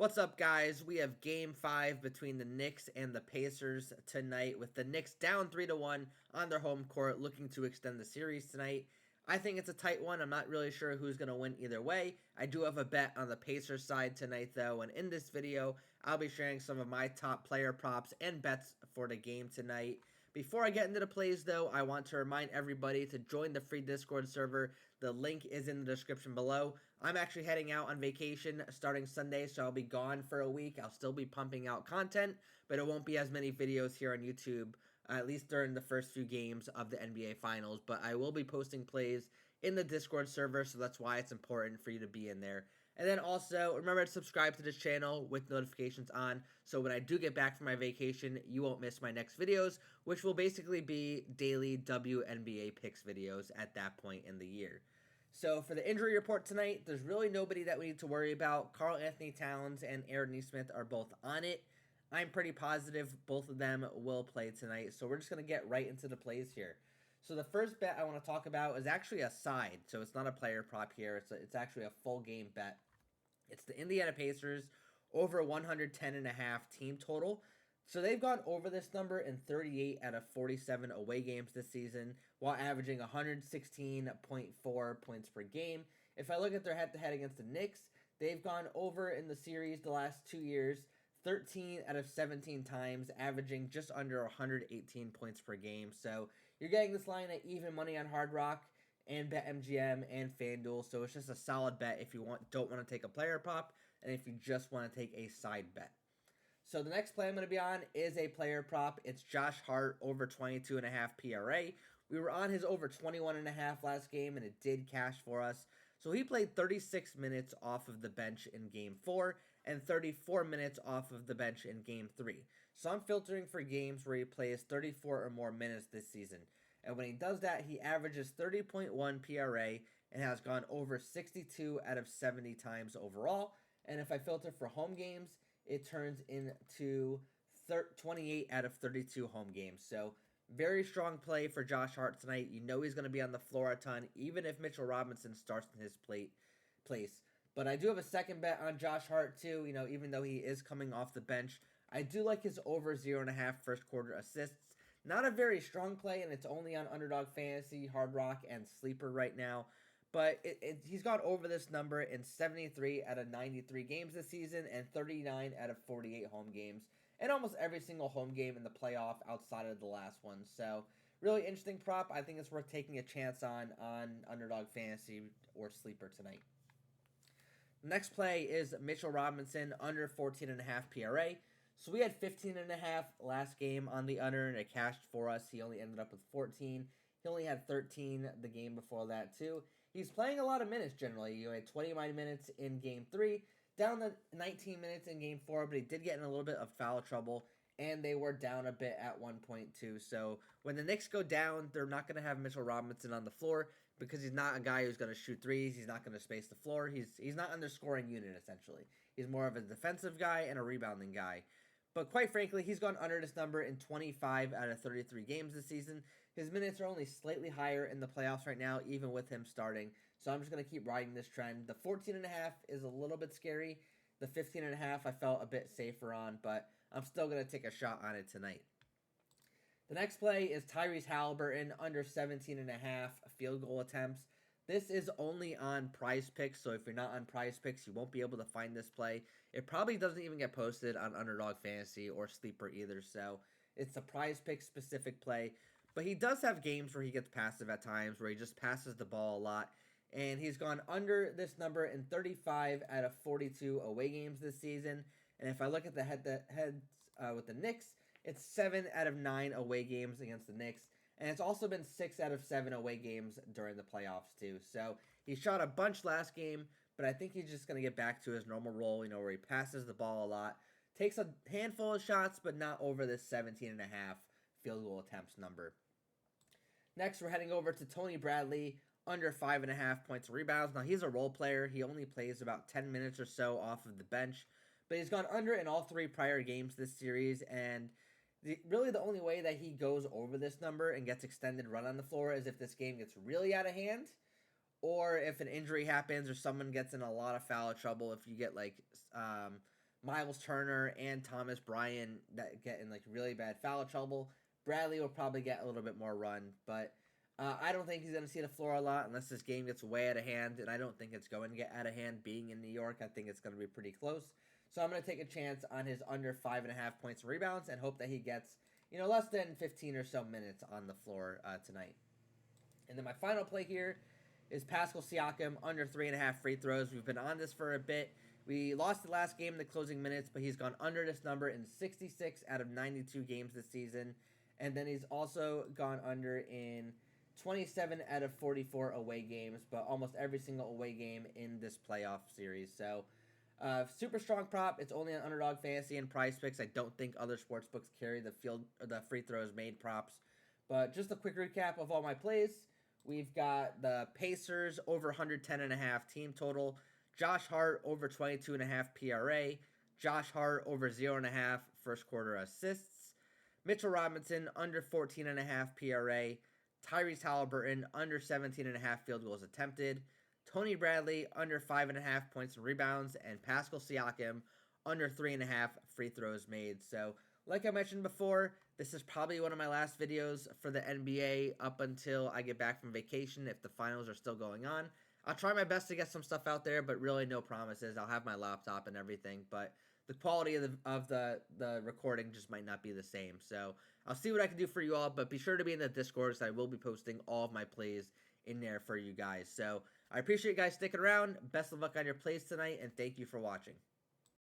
What's up, guys? We have Game 5 between the Knicks and the Pacers tonight, with the Knicks down 3-1 on their home court, looking to extend the series tonight. I think it's a tight one. I'm not really sure who's going to win either way. I do have a bet on the Pacers side tonight, though, and in this video, I'll be sharing some of my top player props and bets for the game tonight. Before I get into the plays, though, I want to remind everybody to join the free Discord server. The link is in the description below. I'm actually heading out on vacation starting Sunday, so I'll be gone for a week. I'll still be pumping out content, but it won't be as many videos here on YouTube, at least during the first few games of the NBA Finals. But I will be posting plays in the Discord server, so that's why it's important for you to be in there. And then also, remember to subscribe to this channel with notifications on, so when I do get back from my vacation, you won't miss my next videos, which will basically be daily WNBA picks videos at that point in the year. So for the injury report tonight, there's really nobody that we need to worry about. Karl Anthony Towns and Aaron Nesmith are both on it. I'm pretty positive both of them will play tonight, so we're just going to get right into the plays here. So the first bet I want to talk about is actually a side, so it's not a player prop here. It's actually a full game bet. It's the Indiana Pacers over 110.5 team total. So they've gone over this number in 38 out of 47 away games this season, while averaging 116.4 points per game. If I look at their head-to-head against the Knicks, they've gone over in the series the last 2 years, 13 out of 17 times, averaging just under 118 points per game. So you're getting this line at even money on Hard Rock and BetMGM and FanDuel. So it's just a solid bet if you don't want to take a player prop and if you just want to take a side bet. So the next play I'm going to be on is a player prop. It's Josh Hart over 22.5 PRA. We were on his over 21.5 last game, and it did cash for us. So he played 36 minutes off of the bench in Game 4 and 34 minutes off of the bench in Game 3. So I'm filtering for games where he plays 34 or more minutes this season. And when he does that, he averages 30.1 PRA and has gone over 62 out of 70 times overall. And if I filter for home games, it turns into 28 out of 32 home games. So very strong play for Josh Hart tonight. You know he's going to be on the floor a ton, even if Mitchell Robinson starts in his place. But I do have a second bet on Josh Hart too. You know, even though he is coming off the bench, I do like his over 0.5 first quarter assists. Not a very strong play, and it's only on Underdog Fantasy, Hard Rock, and Sleeper right now. But he's gone over this number in 73 out of 93 games this season and 39 out of 48 home games. And almost every single home game in the playoff outside of the last one. So, really interesting prop. I think it's worth taking a chance on Underdog Fantasy or Sleeper tonight. Next play is Mitchell Robinson under 14.5 PRA. So we had 15.5 last game on the under, and it cashed for us. He only ended up with 14. He only had 13 the game before that, too. He's playing a lot of minutes generally. He had 29 minutes in Game 3, down to 19 minutes in Game 4, but he did get in a little bit of foul trouble, and they were down a bit at 1.2. So when the Knicks go down, they're not going to have Mitchell Robinson on the floor because he's not a guy who's going to shoot threes. He's not going to space the floor. He's not on their scoring unit, essentially. He's more of a defensive guy and a rebounding guy. But quite frankly, he's gone under this number in 25 out of 33 games this season. His minutes are only slightly higher in the playoffs right now, even with him starting. So I'm just going to keep riding this trend. The 14.5 is a little bit scary. The 15.5 I felt a bit safer on, but I'm still going to take a shot on it tonight. The next play is Tyrese Halliburton under 17.5 field goal attempts. This is only on PrizePicks, so if you're not on PrizePicks, you won't be able to find this play. It probably doesn't even get posted on Underdog Fantasy or Sleeper either, so it's a PrizePicks specific play. But he does have games where he gets passive at times, where he just passes the ball a lot, and he's gone under this number in 35 out of 42 away games this season. And if I look at the head-to-heads with the Knicks, it's 7 out of 9 away games against the Knicks. And it's also been 6 out of 7 away games during the playoffs, too. So he shot a bunch last game, but I think he's just going to get back to his normal role, where he passes the ball a lot, takes a handful of shots, but not over this 17.5 field goal attempts number. Next, we're heading over to Tony Bradley, under 5.5 points and rebounds. Now, he's a role player. He only plays about 10 minutes or so off of the bench, but he's gone under in all 3 prior games this series, and really the only way that he goes over this number and gets extended run on the floor is if this game gets really out of hand, or if an injury happens or someone gets in a lot of foul trouble. If you get Miles Turner and Thomas Bryant that get in like really bad foul trouble. Bradley will probably get a little bit more run, but I don't think he's going to see the floor a lot unless this game gets way out of hand, and I don't think it's going to get out of hand being in New York. I think it's going to be pretty close. So I'm going to take a chance on his under 5.5 points and rebounds and hope that he gets, less than 15 or so minutes on the floor tonight. And then my final play here is Pascal Siakam under 3.5 free throws. We've been on this for a bit. We lost the last game in the closing minutes, but he's gone under this number in 66 out of 92 games this season. And then he's also gone under in 27 out of 44 away games, but almost every single away game in this playoff series. So, super strong prop. It's only on Underdog Fantasy and PrizePicks. I don't think other sports books carry the free throws made props. But just a quick recap of all my plays. We've got the Pacers over 110.5 team total. Josh Hart over 22.5 PRA. Josh Hart over 0.5 first quarter assists. Mitchell Robinson under 14.5 PRA. Tyrese Halliburton under 17.5 field goals attempted. Tony Bradley under 5.5 points and rebounds. And Pascal Siakam under 3.5 free throws made. So, like I mentioned before, this is probably one of my last videos for the NBA up until I get back from vacation if the finals are still going on. I'll try my best to get some stuff out there, but really no promises. I'll have my laptop and everything, but the quality of the recording just might not be the same. So I'll see what I can do for you all, but be sure to be in the Discord because I will be posting all of my plays in there for you guys. So I appreciate you guys sticking around. Best of luck on your plays tonight, and thank you for watching.